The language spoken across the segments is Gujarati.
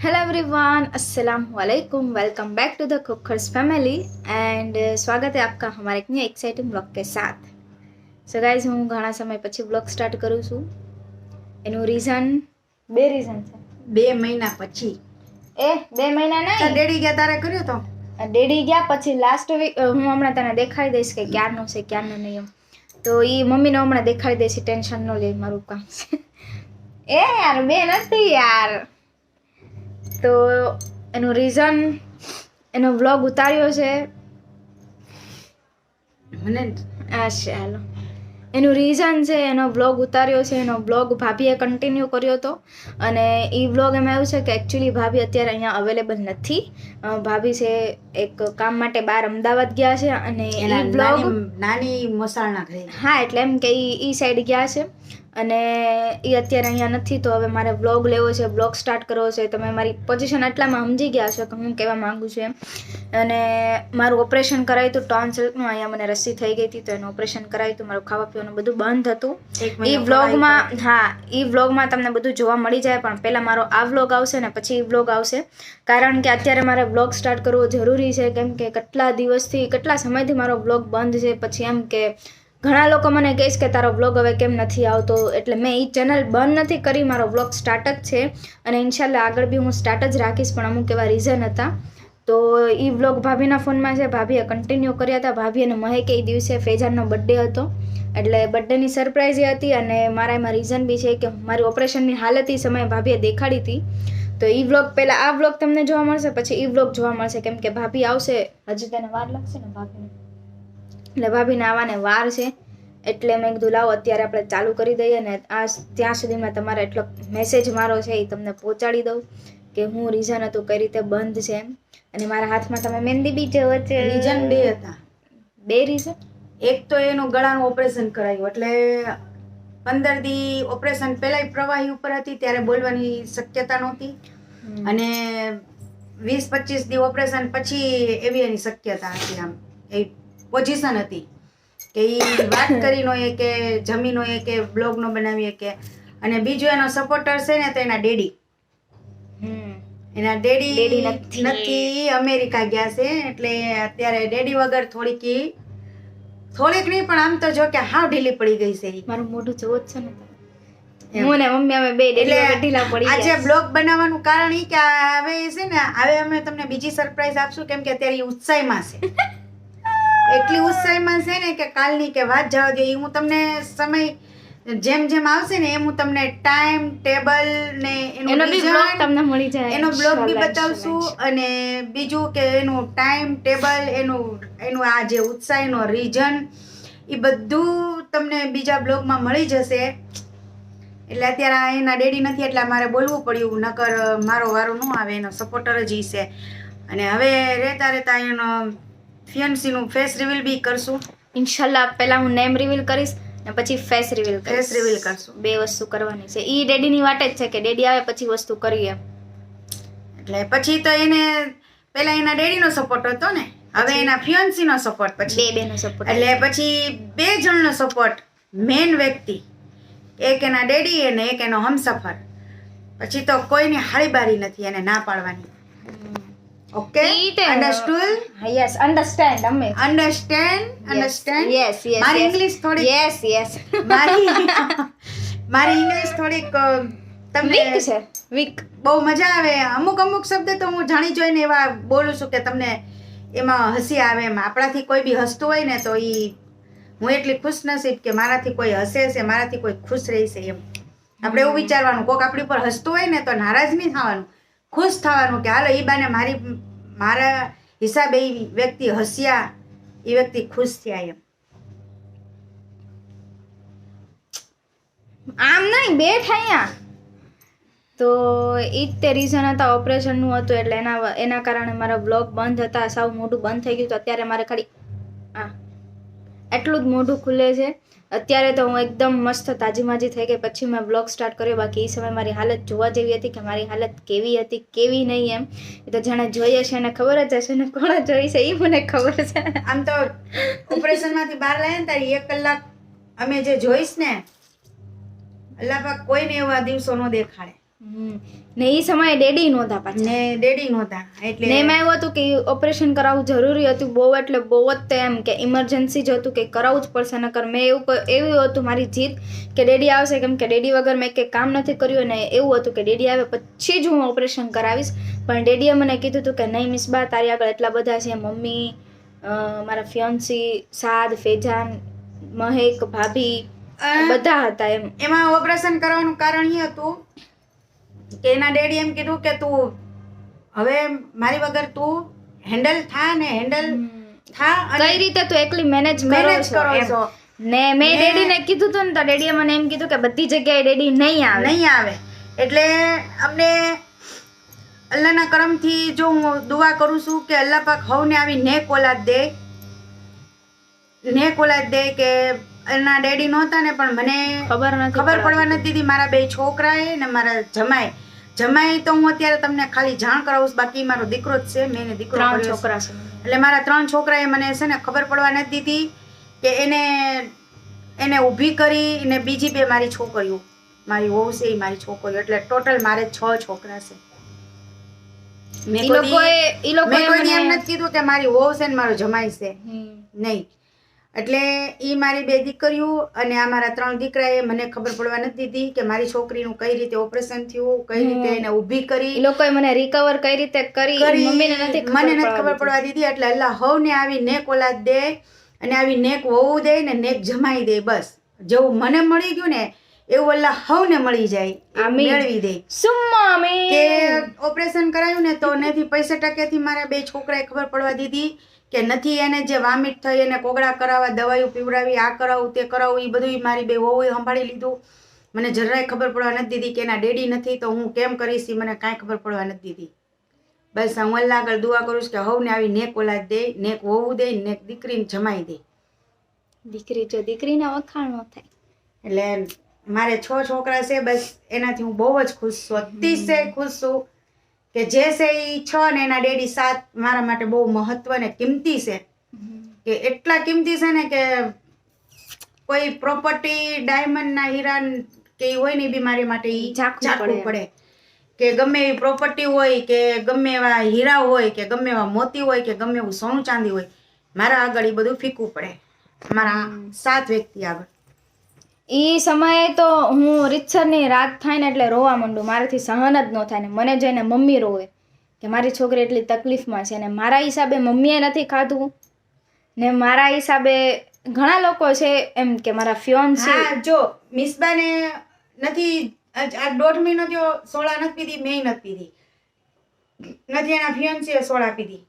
Hello everyone, अस्सलामुअलैकुम, welcome back to the cookers family and स्वागत है आपका हमारे एक नए एक्साइटिंग ब्लॉग के साथ। સો ગાઈઝ, હું ઘણા સમય પછી બ્લોગ સ્ટાર્ટ કરું છું. એનું બે રીઝન છે. 2 મહિના પછી 2 મહિના નહીં, ડેડી ગયા તારે કર્યો તો ડેડી ગયા પછી લાસ્ટ વીક હું હમણાં તને દેખાડી દઈશ કે ક્યારનો છે ક્યારનો નહીં એમ. તો એ મમ્મીને હમણાં દેખાડી દઈશ, ટેન્શન ન લે, મારું કામ છે. યાર બે નથી યાર. તો એનું રીઝન, એનો વ્લોગ ઉતાર્યો છે મને હાલો. એનું રીઝન છે, એનો વ્લોગ ઉતાર્યો છે. એનો વ્લોગ ભાભીએ કન્ટિન્યુ કર્યો હતો અને એ વ્લોગ એમાં એવું છે કે એકચ્યુઅલી ભાભી અત્યારે અહીંયા અવેલેબલ નથી. ભાભી છે એક કામ માટે બહાર અમદાવાદ ગયા છે અને એ વ્લોગ નાની મોસાળના ઘરે, હા એટલે એમ કે એ સાઈડ ગયા છે અને એ અત્યારે અહીંયા નથી. તો હવે મારે વ્લોગ લેવો છે, વ્લોગ સ્ટાર્ટ કરવો છે. તમે મારી પોઝિશન આટલામાં સમજી ગયા છો કે હું કહેવા માગું છું એમ. અને મારું ઓપરેશન કરાવ્યું હતું ટોન્સિલનું, અહીંયા મને રસી થઈ ગઈ હતી તો એનું ઓપરેશન કરાવ્યું હતું. મારું ખાવા પીવાનું બધું બંધ હતું. એ વ્લોગમાં, હા એ વ્લોગમાં તમને બધું જોવા મળી જાય, પણ પહેલાં મારો આ વ્લોગ આવશે ને પછી એ વ્લોગ આવશે. કારણ કે અત્યારે મારે વ્લોગ સ્ટાર્ટ કરવો જરૂરી છે, કેમ કે કેટલા દિવસથી, કેટલા સમયથી મારો વ્લોગ બંધ છે. પછી એમ કે ઘણા લોકો મને કહેશ કે તારો વ્લોગ હવે કેમ નથી આવતો, એટલે મેં એ ચેનલ બંધ નથી કરી, મારો વ્લોગ સ્ટાર્ટ જ છે અને ઇન્શાલ્લાહ આગળ બી હું સ્ટાર્ટ જ રાખીશ. પણ અમુક એવા રીઝન હતા. તો એ વ્લોગ ભાભીના ફોનમાં છે, ભાભીએ કન્ટિન્યુ કર્યા હતા. ભાભી અને મહેકે એ દિવસે ફેજાનનો બર્થડે હતો એટલે બર્થડેની સરપ્રાઈઝ એ હતી. અને મારા એમાં રીઝન બી છે કે મારી ઓપરેશનની હાલત એ સમયે ભાભીએ દેખાડી હતી. તો એ વ્લોગ પહેલાં આ વ્લોગ તમને જોવા મળશે, પછી એ વ્લોગ જોવા મળશે, કેમ કે ભાભી આવશે, હજી તેને વાર લાગશે ને ભાભીને, એટલે ભાભીને આવવાને વાર છે. એટલે મેં કીધું લાવો અત્યારે આપણે ચાલુ કરી દઈએ ને આ ત્યાં સુધીમાં તમારે એટલો મેસેજ મારો છે એ તમને પહોંચાડી દઉં કે હું રીઝન હતું કઈ રીતે બંધ છે એમ. અને મારા હાથમાં તમે મહેંદી બી જોવો છે. રીઝન 2 હતા. 2 રીઝન. એક તો એનું ગળાનું ઓપરેશન કરાયું, એટલે 15 દી ઓપરેશન પહેલા પ્રવાહી ઉપર હતી ત્યારે બોલવાની શક્યતા નહોતી, અને 20-25 દી ઓપરેશન પછી એવી એની શક્યતા હતી. આમ એ પોઝિશન હતી કે એ વાત કરી નો કે જમી નો કે બ્લોગ નો બનાવીએ કે. અને બીજો એનો સપોર્ટર છે ને તો એના ડેડી, એના ડેડી નથી, અમેરિકા ગયા છે. એટલે અત્યારે ડેડી વગર થોડીક નહીં પણ આમ તો જો કે હાવ ઢીલી પડી ગઈ છે. મારું મોઢું જોવો જ છે ને, હું ને મમ્મી અમે બે ઢીલા પડી ગયા. આજે બ્લોગ બનાવવાનું કારણ એ કે હવે છે ને, હવે અમે તમને બીજી સરપ્રાઈઝ આપશું, કેમ કે અત્યારે ઉત્સાહમાં છે. એટલી ઉત્સાહમાં છે ને કે કાલની કે વાત જવા દો. હું તમને સમય જેમ જેમ આવશે ને એમ હું તમને ટાઈમ ટેબલ ને એનો બી બ્લોગ તમને મળી જાય, એનો બ્લોગ બી બતાવશું. અને બીજું કે એનું ટાઈમ ટેબલ, એનું આ જે ઉત્સાહનો રીઝન, એ બધું તમને બીજા બ્લોગમાં મળી જશે. એટલે અત્યારે એના ડેડી નથી એટલે મારે બોલવું પડ્યું, નકર મારો વારો ન આવે. એનો સપોર્ટર જ ઈ છે. અને હવે રહેતા એનો ફિયન્સીનું ફેસ રિવીલ બી કરશું ઇન્શાલ્લાહ. પહેલા હું નેમ રિવીલ કરીશ ને પછી ફેસ રિવીલ કરશું. 2 વસ્તુ કરવાની છે. ઈ ડેડીની વાટે જ છે કે ડેડી આવે પછી વસ્તુ કરીએ. એટલે પછી તો એને પહેલા એના ડેડીનો સપોર્ટ હતો ને, હવે એના ફિયન્સીનો સપોર્ટ, પછી બેનો સપોર્ટ. એટલે પછી 2 જણનો સપોર્ટ. મેન વ્યક્તિ એક એના ડેડી અને એક એનો હમસફર. પછી તો કોઈની હાળીબારી નથી એને ના પાડવાની. Okay, understood? Yes, understand. અમે અન્ડરસ્ટેન્ડ. યસ. મારી ઇંગ્લિશ થોડી, યસ મારી ઇંગ્લિશ થોડીક તમને વીક છે, વીક. બહુ મજા આવે. અમુક શબ્દ તો હું જાણી જોઈને એવા બોલું છું કે તમને એમાં હસી આવે. એમ આપણાથી કોઈ બી હસતું હોય ને તો હું એટલી ખુશનસીબ કે મારાથી કોઈ હસે છે, મારાથી કોઈ ખુશ રહેશે. એમ આપણે એવું વિચારવાનું, કોઈક આપણી ઉપર હસતું હોય ને તો નારાજ નહીં થવાનું, ખુશ થવાનું કે હાલો એ બાને મારા હિસાબે એ વ્યક્તિ હસ્યા, એ વ્યક્તિ ખુશ થયા. એમ આમ નહીં બેઠ અહીંયા. તો એ જ તે રીઝન હતા, ઓપરેશનનું હતું. એટલે એના કારણે મારા બ્લોગ બંધ હતા, સાવ મોઢું બંધ થઈ ગયું. તો અત્યારે મારે ખાલી એટલું જ મોઢું ખુલે છે. અત્યારે તો હું એકદમ મસ્ત તાજીમાજી થઈ ગઈ પછી મેં બ્લોગ સ્ટાર્ટ કર્યો. બાકી એ સમય મારી હાલત જોવા જેવી હતી કે મારી હાલત કેવી હતી કેવી નહીં એમ. એ તો જાણે જોઈએ છે એને ખબર જ હશે ને કોણ જોઈ છે એ મને ખબર છે. આમ તો ઓપરેશનમાંથી બહાર લાવ્યા ને ત્યારે 1 કલાક અમે જે જોઈશ ને, અલ્લાહ પાક કોઈને એવા દિવસો ન દેખાડે. ને એ સમયે ડેડી નહોતા પાછા ને ડેડી નહોતા એટલે ને એમાં એવું હતું કે ઓપરેશન કરાવવું જરૂરી હતું બહુ એટલે બહુ જ તે એમ કે ઇમરજન્સી જ હતું કે કરાવવું જ પડશે નકર મેં એવું હતું મારી જીત કે ડેડી આવશે કેમ કે ડેડી વગર મેં કંઈ કામ નથી કર્યું ને એવું હતું કે ડેડી આવે પછી જ હું ઓપરેશન કરાવીશ પણ ડેડીએ મને કીધું હતું કે નહીં મિસબા તારી આગળ એટલા બધા છે મમ્મી મારા ફિયોન્સી સાદ ફેજાન મહેક ભાભી બધા હતા એમ એમાં ઓપરેશન કરવાનું કારણ એ હતું કે એના ડેડી એમ કીધું કે તું હવે મારી વગર તું હેન્ડલ થા અને કઈ રીતે તું એકલી મેનેજ મેનેજ કરો કરો છો છો ને મેં ડેડીને કીધું હતું ને તો ડેડીએ મને એમ કીધું કે બધી જગ્યાએ ડેડી નહીં આવે એટલે અમને અલ્લાહના કરમથી જો હું દુઆ કરું છું કે અલ્લાહ પાક હવને આવી નેક ઓલાદ દે કે એના ડેડી નહોતા ને પણ મને ખબર પડવા નથી દીધી મારા 2 છોકરાએ ને મારા જમાઈ તો હું અત્યારે તમને ખાલી જાણ કરાવું બાકી મારો દીકરો જ છે મેં દીકરો કર્યો છોકરા છે એટલે મારા 3 છોકરાએ મને છે ને ખબર પડવા નથી દીધી કે એને ઊભી કરી ને બીજી 2 મારી છોકરીઓ મારી વહુ છે એ મારી છોકરીઓ એટલે ટોટલ મારે 6 છોકરા છે મેં કોઈ એમ નથી કીધું કે મારી વહુ છે ને મારો જમાઈ છે નહીં એટલે ઈ મારી 2 દીકરીઓ અને આ મારા 3 દીકરાએ મને ખબર પડવા નથી દીધી કે મારી છોકરીનું કઈ રીતે ઓપરેશન થયું કઈ રીતે એને ઊભી કરી ઈ લોકોએ મને રિકવર કઈ રીતે કરી મમ્મીને નથી ખબર પડવા દીધી એટલે અલ્લાહ હવને આવી નેક ઓલાદ દે અને આવી નેક વહુ દે ને નેક જમાઈ દે બસ જેવું મને મળી ગયું ને એવું અલ્લાહ હવને મળી જાય મેળવી દે કે ઓપરેશન કરાયું ને તો નથી 65% મારા 2 છોકરાએ ખબર પડવા દીધી કે નથી એને જે વામિટ થઈ એને કોગળા કરાવવા દવાઈઓ પીવડાવી આ કરાવું તે કરાવું એ બધું મારી 2 વહુએ સંભાળી લીધું મને જરાય ખબર પડવા નથી દીધી કે એના ડેડી નથી તો હું કેમ કરીશ એ મને કાંઈ ખબર પડવા નથી દીધી બસ હું અલ્લાહ આગળ દુઆ કરું છું કે હવને આવી નેક ઓલાદ દે નેક વહુ દે નેક દીકરીને જમાઈ દે દીકરીના વખાણ ન થાય એટલે મારે 6 છોકરા છે બસ એનાથી હું બહુ જ ખુશ છું અતિશય ખુશ છું કે જે છે એ 6 ને એના ડેડી 7 મારા માટે બહુ મહત્વ ને કિંમતી છે કે એટલા કિંમતી છે ને કે કોઈ પ્રોપર્ટી ડાયમંડ ના હીરા કે હોય ને બી મારી માટે ઝાકવું પડે કે ગમે એવી પ્રોપર્ટી હોય કે ગમે એવા હીરા હોય કે ગમે એવા મોતી હોય કે ગમે એવું સોનું ચાંદી હોય મારા આગળ એ બધું ફીકવું પડે મારા 7 વ્યક્તિ આગળ એ સમયે તો હું રીતસરની રાત થાય ને એટલે રોવા માંડું મારાથી સહન જ ન થાય ને મને જોઈને મમ્મી રોવે કે મારી છોકરી એટલી તકલીફમાં છે ને મારા હિસાબે મમ્મીએ નથી ખાધું ને મારા હિસાબે ઘણા લોકો છે એમ કે મારા ફિયોન્સી જો મિસબાને નથી આ 1.5 મહિનો થયો સોળા નથી પીધી મેં નથી પીધી નથી એના ફિયોન્સીએ સોળા પીધી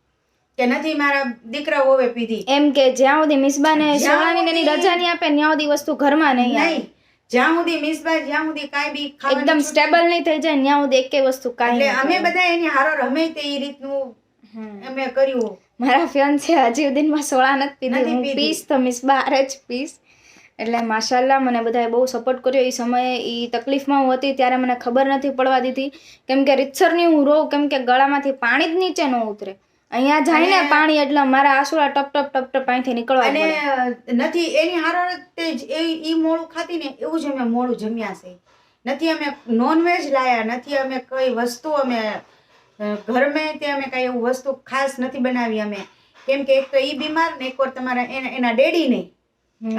કે નથી મારા દીકરા હોવે પીધી એમ કે જ્યાં સુધી મિસબાને સોળાની એની રજા નહીં આપે ત્યાં સુધી વસ્તુ ઘરમાં નહીં જ્યાં સુધી મિસબા જ્યાં સુધી કાંઈ બી એકદમ સ્ટેબલ નહીં થઈ જાય ત્યાં સુધી એકે વસ્તુ કાંઈ એટલે અમે બધા એની હારો રમે તે એ રીતનું અમે કર્યું મારા ફિયોન્સે હજી સુધીમાં સોળા નથી પીધી હું પીસ તો મિસબા હારે જ પીસ એટલે માશાલ્લાહ મને બધાએ બહુ સપોર્ટ કર્યો એ સમયે એ તકલીફમાં હું હતી ત્યારે મને ખબર નથી પડવા દીધી કેમ કે રીતસરની હું રોઉં કેમ કે ગળામાંથી પાણી જ નીચે ન ઉતરે અહીંયા જાય ને પાણી એટલે મારા આંસુડા ટપ ટપ ટપ ટપ અહીંથી નીકળવા અને નથી એની હારો તે ઈ મોળું ખાતી ને એવું જ અમે મોળું જમ્યા છે નથી અમે નોનવેજ લાયા નથી અમે કઈ વસ્તુ અમે ઘરમાં તે અમે કઈ એવું વસ્તુ ખાસ નથી બનાવી અમે કેમ કે એક તો ઈ બીમાર ને એક વાર તમારા એના ડેડી નહીં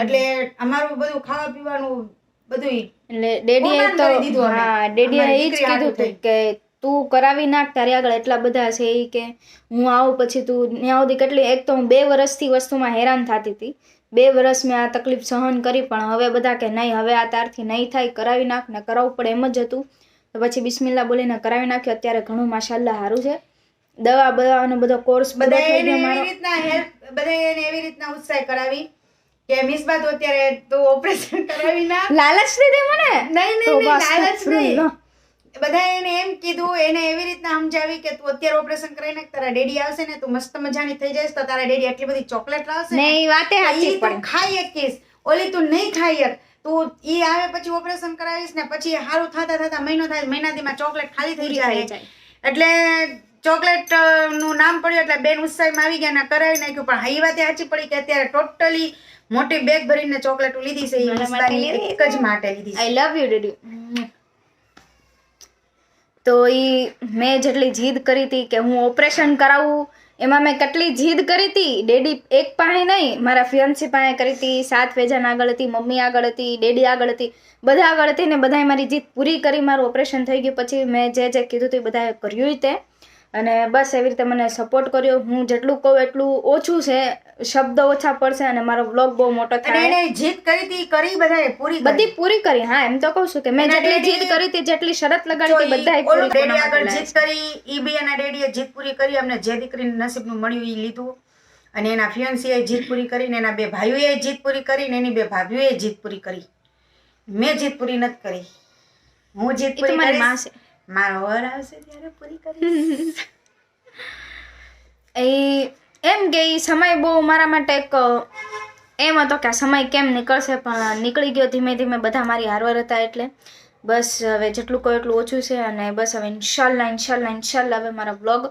એટલે અમારું બધું ખાવા પીવાનું બધું એટલે ડેડીએ એ જ કીધું હતું કે તું કરાવી નાખ તારી આગળ એટલા બધા છે એ કે હું આવું પછી તું ત્યાં સુધી કેટલી એક તો હું 2 વર્ષથી વસ્તુમાં હેરાન થતી હતી 2 વર્ષ મેં આ તકલીફ સહન કરી પણ હવે બધા કે નહીં હવે આ તારથી નહીં થાય કરાવી નાખ ને કરાવવું પડે એમ જ હતું તો પછી બિસ્મિલ્લાહ બોલીને કરાવી નાખ્યો અત્યારે ઘણું માશાલ્લાહ સારું છે દવા બધાનો બધો કોર્સ બધા એવી રીતના ઉત્સાહ કરાવી કે મિસબા તો અત્યારે તો ઓપરેશન કરાવી ના લાલચ દીધી મને નહીં લાલચ નહીં બધા એને એમ કીધું એને એવી રીતના સમજાવી કે તું અત્યારે ઓપરેશન કરાવી નાખ તારા ડેડી આવશે ને તું મસ્ત મજાની થઈ જઈશ તો તારા ડેડી આટલી બધી ચોકલેટ લાવશે ને એ વાતે સાચી તું ખાઈ શકીશ ઓલી તું નહીં ખાઈ શક તું ઈ આવે પછી ઓપરેશન કરાવીશ ને પછી સારું થતા મહિનો થાય મહિનાથીમાં ચોકલેટ ખાલી થઈ જાય એટલે ચોકલેટ નું નામ પડ્યું એટલે બેન ઉત્સાહમાં આવી ગયા ને કરાવી નાખ્યું પણ એ વાતે સાચી પડી કે અત્યારે ટોટલી મોટી બેગ ભરીને ચોકલેટ લીધી છે એ એક જ માટે લીધી આઈ લવ યુ ડેડી તો મેં જેટલી જીદ કરી હતી કે હું ઓપરેશન કરાવું, એમાં મેં કેટલી જીદ કરી હતી. ડેડી એક પાસે નહીં, મારા ફિયન્સી પાસે કરી હતી, 7 વેજાન આગળ હતી, મમ્મી આગળ હતી, ડેડી આગળ હતી, બધા આગળ હતી ને બધાએ મારી જીદ પૂરી કરી. મારું ઓપરેશન થઈ ગયું પછી મેં જે કીધું હતું એ બધાએ કર્યું તે. અને બસ એવી રીતે મને સપોર્ટ કર્યો. હું જેટલું કહું એટલું ઓછું છે, શબ્દ ઓછા પડશે અને મારો બ્લોગ બહુ મોટો થાય. એને જીદ કરી હતી, કરી બધાએ પૂરી કરી. બધી પૂરી કરી. હા, એમ તો કહું છું કે મેં જેટલી જીદ કરી હતી, જેટલી શરત લગાડી હતી, બધાએ પૂરી કરી. ડેડી આગળ જીદ કરી, ઈ બી એના ડેડીએ જીદ પૂરી કરી. અમને જે દીકરીને નસીબનું મળ્યું ઈ લીધું. અને એના ફિયન્સીએ જીદ પૂરી કરી ને એના 2 ભાઈઓએ જીદ પૂરી કરી ને એની 2 ભાભીઓએ જીદ પૂરી કરી. મેં જીદ પૂરી નથી કરી. હું જીદ પૂરી કરીશ, મારો વર આવશે ત્યારે પૂરી કરીશ. એમ કે સમય બહુ મારા માટે એક એમ હતો કે આ સમય કેમ નીકળશે, પણ નીકળી ગયો ધીમે ધીમે. બધા મારી હારવાર હતા એટલે બસ હવે જેટલું કહો એટલું ઓછું છે. અને બસ હવે ઇન્શાલ્લાહ હવે મારા બ્લોગ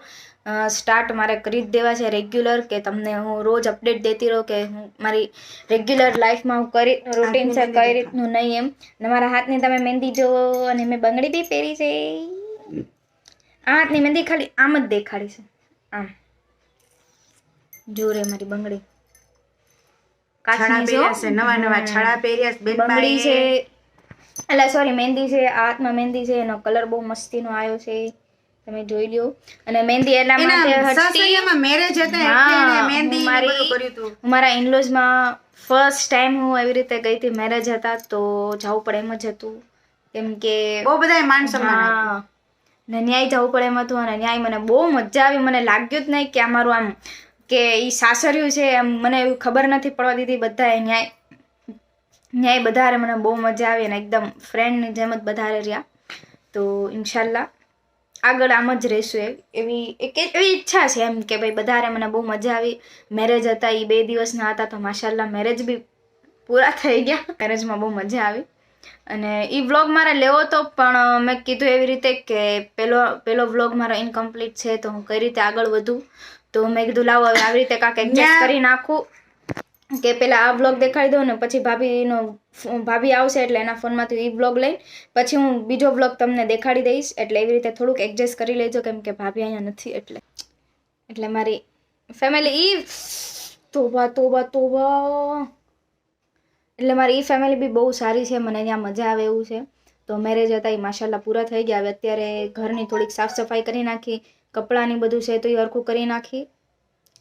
સ્ટાર્ટ મારે કરી જ દેવા છે રેગ્યુલર, કે તમને હું રોજ અપડેટ દેતી રહું કે હું મારી રેગ્યુલર લાઈફમાં હું કરી રૂટીન છે કઈ રીતનું નહીં એમ. અને મારા હાથની તમે મહેંદી જુઓ, અને મેં બંગડી બી પહેરી છે. આ હાથની મહેંદી ખાલી આમ જ દેખાડી છે, આમ જો રે મારી બંગડી નવા છાડા પહેર્યા બંગડી છે, એટલે સોરી મહેંદી છે. આ હાથમાં મહેંદી છે, એનો કલર બહુ મસ્તીનો આવ્યો છે, તમે જોઈ લ્યો. અને મહેંદી એટલા માટે હતી, મેરેજ હતા એટલે એને મહેંદી બધું કર્યું હતું. મારા ઇનલોઝમાં ફર્સ્ટ ટાઈમ હું એવી રીતે ગઈ હતી, મેરેજ હતા તો જવું પડે એમ જ હતું, કેમ કે બહુ બધા માન સન્માન ને ન્યાય જવું પડે એમ હતું. અને ન્યાય મને બહુ મજા આવી. મને લાગ્યું જ નહીં કે અમારું આમ કે એ સાસરિયું છે એમ, મને એવું ખબર નથી પડવા દીધી. બધાએ ન્યાય બધારે મને બહુ મજા આવી અને એકદમ ફ્રેન્ડની જેમ જ બધારે રહ્યા. તો ઇન્શાલ્લાહ આગળ આમ જ રહીશું. એવી ઈચ્છા છે એમ કે ભાઈ બધારે મને બહુ મજા આવી. મેરેજ હતા, એ 2 દિવસના હતા, તો માશાલ્લાહ મેરેજ બી પૂરા થઈ ગયા. મેરેજમાં બહુ મજા આવી. અને એ વ્લોગ મારે લેવો તો, પણ મેં કીધું એવી રીતે કે પેલો વ્લોગ મારો ઇનકમ્પ્લીટ છે, તો હું કઈ રીતે આગળ વધું. તો મેં કીધું લાવો હવે આવી રીતે કાંક એડજસ્ટ કરી નાખું, કે પેલા આ વ્લોગ દેખાડી દઉં ને પછી ભાભી આવશે એટલે એના ફોનમાંથી એ વ્લોગ લઈને પછી હું બીજો વ્લોગ તમને દેખાડી દઈશ. એટલે એવી રીતે થોડુંક એડજસ્ટ કરી લેજો, કેમ કે ભાભી અહીંયા નથી એટલે મારી ફેમિલી તોબા એટલે મારી ઈ ફેમિલી બી બહુ સારી છે, મને ત્યાં મજા આવે એવું છે. તો મેરેજ હતા એ માશાલ્લાહ પૂરા થઈ ગયા. હવે અત્યારે ઘરની થોડીક સાફ સફાઈ કરી નાખી, કપડાની બધું છે તો એ હરખું કરી નાખી.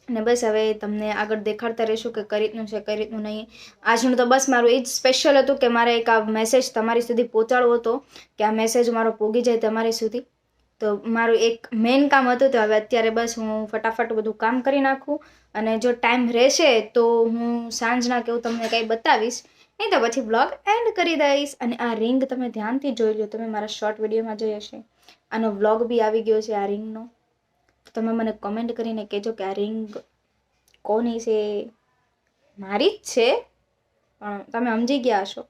અને બસ હવે તમને આગળ દેખાડતા રહીશું કે કઈ રીતનું છે કઈ રીતનું નહીં. આજનું તો બસ મારું એ જ સ્પેશિયલ હતું કે મારે એક આ મેસેજ તમારી સુધી પહોંચાડવો હતો, કે આ મેસેજ મારો પોગી જાય તમારી સુધી. તો મારું એક મેઇન કામ હતું. તો હવે અત્યારે બસ હું ફટાફટ બધું કામ કરી નાખું. અને જો ટાઈમ રહેશે તો હું સાંજના કે હું તમને કંઈ બતાવીશ, નહીં તો પછી બ્લોગ એન્ડ કરી દઈશ. અને આ રિંગ તમે ધ્યાનથી જોઈ લો, તમે મારા શોર્ટ વિડીયોમાં જોઈ હશે. આનો વ્લોગ બી આવી ગયો છે આ રિંગનો. તમે મને કમેન્ટ કરીને કહેજો કે આ રિંગ કોની છે. મારી જ છે, પણ તમે સમજી ગયા હશો.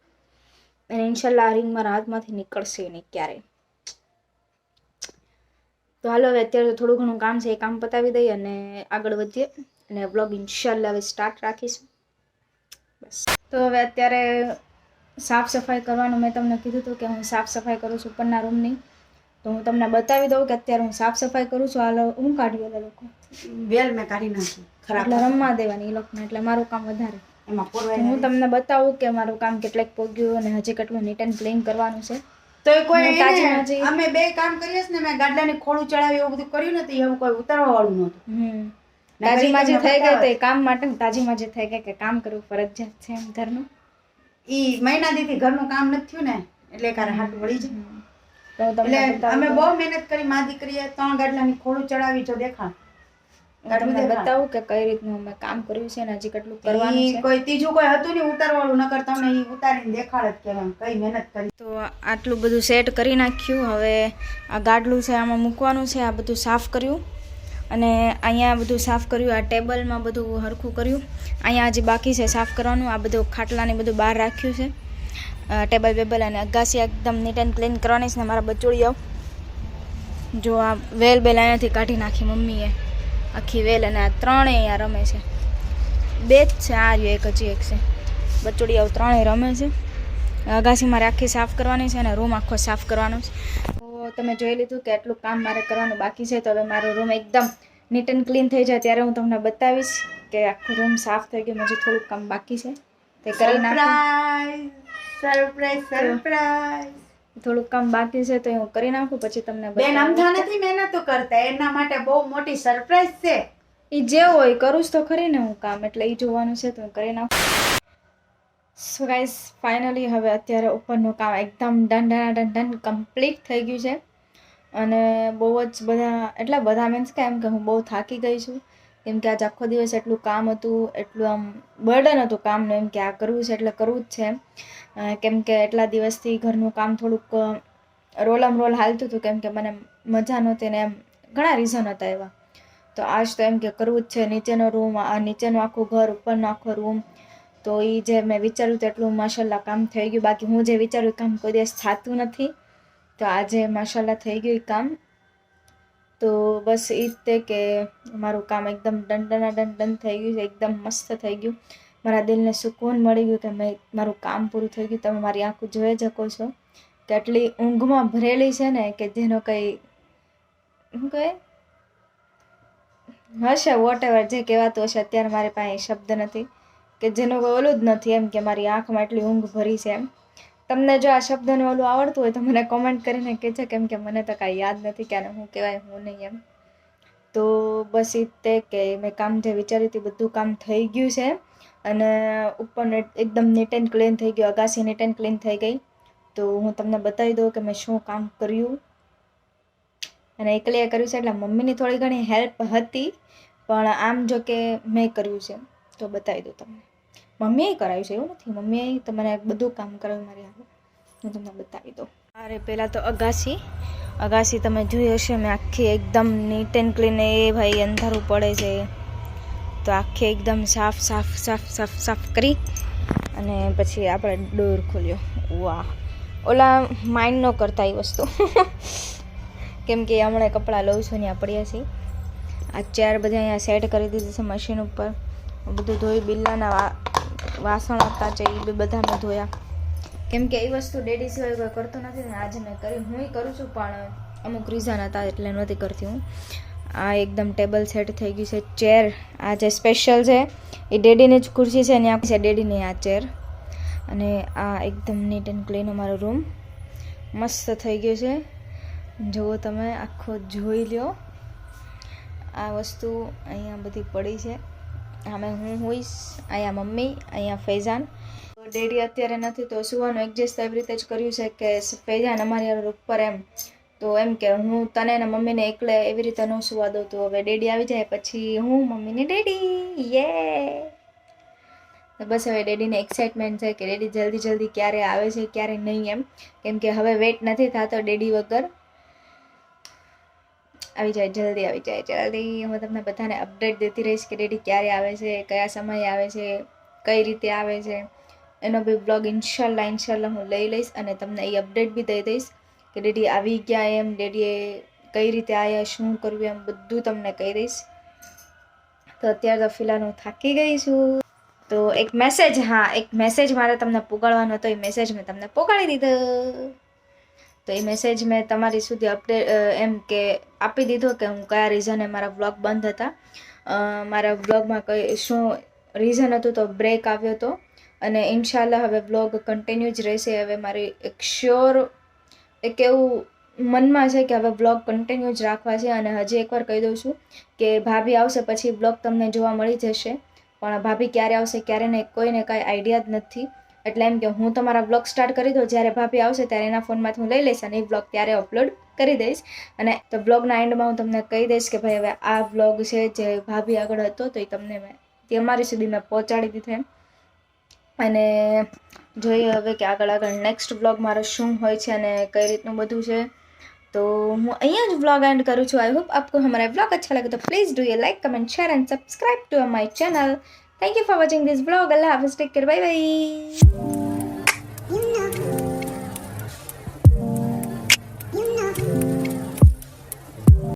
અને ઇન્શાલ્લાહ આ રિંગ મારા હાથમાંથી નીકળશે નહીં ક્યારેય. તો હાલો હવે અત્યારે તો થોડું ઘણું કામ છે, એ કામ પતાવી દઈએ અને આગળ વધીએ. અને બ્લોગ ઇન્શાલ્લાહ હવે સ્ટાર્ટ રાખીશું. બસ તો હવે અત્યારે સાફ સફાઈ કરવાનું મેં તમને કીધું હતું કે હું સાફ સફાઈ કરું છું ઉપરના રૂમની. તો હું તમને બતાવી દઉં કે અત્યારે હું સાફ સફાઈ કરું છું. હાલો હું કાઢી ઓલા લોકો વેલ મેં કાઢી નાખી ખરાબ, એટલે રમવા દેવાની એ લોકોને, એટલે મારું કામ વધારે. હું તમને બતાવું કે મારું કામ કેટલેક પોગ્યું અને હજી કેટલું નીટ એન્ડ ક્લીન કરવાનું છે. તો કોઈ અમે 2 કામ કરીએ ને, મેં ગાડલાની ખોળું ચડાવી એવું બધું કર્યું નથી, એવું કોઈ ઉતારવા વાળું નહોતું. તાજીમાજી થઈ ગઈ તો એ કામ માટે હું તાજીમાજી થઈ ગઈ કે કામ કરવું ફરજિયાત છે એમ ઘરનું. ઈ મહિના દીથી ઘરનું કામ નથી થયું ને એટલે કારે હાથ વળી જાય. એટલે અમે બહુ મહેનત કરી, મા દીકરીએ 3 ગાડલાની ખોળું ચડાવી. જો દેખાડ તમને બતાવું કે કઈ રીતનું મેં કામ કર્યું છે ને હજી કેટલું કરવાનું છે. કોઈ ત્રીજું કોઈ હતું નહીં ઉતારવાળું, નકર તમને ઈ ઉતારીને દેખાડ જ કેવા કઈ મહેનત કરી. તો આટલું બધું સેટ કરી નાખ્યું. હવે આ ગાડલું છે આમાં મૂકવાનું છે. આ બધું સાફ કર્યું અને અહીંયા બધું સાફ કર્યું. આ ટેબલમાં બધું હરખું કર્યું. અહીંયા હજી બાકી છે સાફ કરવાનું. આ બધું ખાટલાને બધું બહાર રાખ્યું છે, ટેબલ બેબલ. અને અગાસી એકદમ નીટ એન્ડ ક્લીન કરવાની છે. ને મારા બચોળિયાઓ જો આ વેલ બેલ અહીંયાથી કાઢી નાખી મમ્મીએ, આખી વેલ. અને આ 3 અહીંયા રમે છે. 2 જ છે, આ રહ્યો એક હજી એક છે. બચોળિયાઓ 3 રમે છે. અગાસી મારે આખી સાફ કરવાની છે અને રૂમ આખો સાફ કરવાનો છે. તો તમે જોઈ લીધું કે એટલું કામ મારે કરવાનું બાકી છે. તો હવે મારો રૂમ એકદમ નીટ એન્ડ ક્લીન થઈ જાય ત્યારે હું તમને બતાવીશ કે આખો રૂમ સાફ થઈ ગયો. હજી થોડુંક કામ બાકી છે તે કરી નાખું. સરપ્રાઈઝ. થોડુંક કામ બાકી છે તો હું કરી નાખું પછી તમને બેન બતાવું. અમથા નથી મહેનત કરતા, એના માટે બહુ મોટી સરપ્રાઈઝ છે. એ જે હોય કરું જ તો ખરી ને હું કામ, એટલે એ જોવાનું છે તો હું કરી નાખું. સો ગાઈસ ફાઇનલી હવે અત્યારે ઉપરનું કામ એકદમ ડન કમ્પ્લીટ થઈ ગયું છે. અને બહુ જ બધા મીન્સ કે એમ કે હું બહુ થાકી ગઈ છું, કેમ કે આજ આખો દિવસ એટલું કામ હતું, એટલું આમ બર્ડન હતું કામનું, એમ કે આ કરવું છે એટલે કરવું જ છે. કેમ કે એટલા દિવસથી ઘરનું કામ થોડુંક રોલમ રોલ હાલતું હતું, કેમ કે મને મજા નહોતી ને એમ ઘણા રીઝન હતા એવા. તો આજ તો એમ કે કરવું જ છે. નીચેનો રૂમ, નીચેનું આખું ઘર, ઉપરનો આખો રૂમ, તો એ જે મેં વિચાર્યું તેટલું માશાલ્લાહ કામ થઈ ગયું. બાકી હું જે વિચાર્યું કામ કોઈ દિવસ થતું નથી, તો આજે માશાલ્લાહ થઈ ગયું કામ. તો બસ એ જ તે કે મારું કામ એકદમ ડન થઈ ગયું છે, એકદમ મસ્ત થઈ ગયું. મારા દિલને સુકૂન મળી ગયું કે મારું કામ પૂરું થઈ ગયું. તમે મારી આંખો જોઈ શકો છો કે આટલી ઊંઘમાં ભરેલી છે ને કે જેનો કંઈ શું કહે હશે વોટેવર જે કહેવાતું હશે, અત્યારે મારી પાસે શબ્દ નથી કે જેનું કોઈ ઓલું જ નથી, એમ કે મારી આંખમાં એટલી ઊંઘ ભરી છે. એમ તમને જો આ શબ્દનું ઓલું આવડતું હોય તો મને કોમેન્ટ કરીને કહેજો, કેમ કે મને તો કાંઈ યાદ નથી કે આને શું કહેવાય હું નહીં એમ. તો બસ એ તે કે મેં કામ જે વિચાર્યું હતું બધું કામ થઈ ગયું છે. અને ઉપર એકદમ નીટ એન્ડ ક્લીન થઈ ગયું, અગાસી નીટ એન્ડ ક્લીન થઈ ગઈ. તો હું તમને બતાવી દઉં કે મેં શું કામ કર્યું. અને એકલીએ કર્યું છે એટલે મમ્મીની થોડી ઘણી હેલ્પ હતી, પણ આમ જો કે મેં કર્યું છે તો બતાવી દઉં તમને. મમ્મીએ કરાવ્યું છે એવું નથી, મમ્મીએ તો મને બધું કામ કરાવ્યું મારી આગળ, હું તમને બતાવી દઉં. અરે પહેલાં તો અગાસી તમે જોઈ હશે મેં આખી એકદમ નીટ એન્ડ ક્લીન, એ ભાઈ અંધારું પડે છે તો આખી એકદમ સાફ કરી અને પછી આપણે ડોર ખોલ્યો. વાહ, ઓલા માઇન્ડ ન કરતા એ વસ્તુ કેમ કે હમણાં કપડાં લઉં છું ત્યાં પડ્યા છે. આ ચેર બધા અહીંયા સેટ કરી દીધી છે મશીન ઉપર, બધું ધોઈ, બિલ્લાના વાસણ હતા છે એ બી બધા મેં ધોયા, કેમ કે એ વસ્તુ ડેડી સિવાય કોઈ કરતો નથી ને આજે મેં કરી. હું કરું છું પણ અમુક રીઝન હતા એટલે નહોતી કરતી હું. આ એકદમ ટેબલ સેટ થઈ ગયું છે. ચેર આ જે સ્પેશિયલ છે એ ડેડીની જ ખુરશી છે, ત્યાં છે ડેડીની આ ચેર. અને આ એકદમ નીટ એન્ડ ક્લીન અમારો રૂમ મસ્ત થઈ ગયો છે. જુઓ તમે આખો જોઈ લ્યો. આ વસ્તુ અહીંયા બધી પડી છે. આમાં હું હોઈશ, અહીંયા મમ્મી, અહીંયા ફૈઝાન. તો ડેડી અત્યારે નથી તો સુવાનું એડજસ્ટ એવી રીતે જ કર્યું છે કે ફૈઝાન અમારી ઉપર એમ, તો એમ કે હું તને ને મમ્મીને એકલે એવી રીતે ન સુવા દઉં. તો હવે ડેડી આવી જાય પછી હું મમ્મીને ડેડી તો બસ હવે ડેડીને એક્સાઇટમેન્ટ છે કે ડેડી જલ્દી ક્યારે આવે છે ક્યારે નહીં એમ, કેમ કે હવે વેઇટ નથી થતો ડેડી વગર. આવી જાય જલ્દી. હું તમને બધાને અપડેટ દેતી રહીશ કે ડેડી ક્યારે આવે છે, કયા સમયે આવે છે, કઈ રીતે આવે છે. એનો બી બ્લોગ ઇન્શાલ્લાહ હું લઈ લઈશ અને તમને એ અપડેટ બી દઈ દઈશ કે ડેડી આવી ગયા એમ, ડેડીએ કઈ રીતે આવ્યા, શું કરવું એમ બધું તમને કહી દઈશ. તો અત્યારે તો ફિલહાલ હું થાકી ગઈ છું. તો એક મેસેજ મારે તમને પોગાડવાનો હતો, એ મેસેજ મેં તમને પોગાડી દીધો. તો એ મેસેજ મેં તમારી સુધી અપડેટ એમ કે આપી દીધો કે હું કયા રીઝને મારા વ્લોગ બંધ હતા. મારા વ્લોગમાં શું રીઝન હતું તો બ્રેક આવ્યો હતો. અને ઇન્શાલ્લાહ હવે વ્લોગ કન્ટિન્યુ જ રહેશે. હવે મારી એક શ્યોર એક એવું મનમાં છે કે હવે વ્લોગ કન્ટિન્યુ જ રાખવા છે. અને હજી એકવાર કહી દઉં છું કે ભાભી આવશે પછી વ્લોગ તમને જોવા મળી જશે, પણ ભાભી ક્યારે આવશે ક્યારે નહીં કોઈને કાંઈ આઈડિયા જ નથી. એટલે એમ કે હું તમારા વ્લોગ સ્ટાર્ટ કરી દઉં, જ્યારે ભાભી આવશે ત્યારે એના ફોનમાંથી હું લઈ લઈશ અને એ વ્લોગ ત્યારે અપલોડ કરી દઈશ. અને તો વ્લોગના એન્ડમાં હું તમને કહી દઈશ કે ભાઈ હવે આ વ્લોગ છે જે ભાભી આગળ હતો તો એ તમને તમારી સુધી મેં પહોંચાડી દીધો એમ. અને જોઈએ હવે કે આગળ નેક્સ્ટ વ્લોગ મારો શું હોય છે અને કઈ રીતનું બધું છે. તો હું અહીંયા જ વ્લોગ એન્ડ કરું છું. आई होप आपको हमारा व्लॉग अच्छा लगे तो प्लीज़ डू ये like comment share and subscribe to my channel. Thank you for watching this vlog. अल्लाह हाफिज़, टेक केयर, बाय बाय.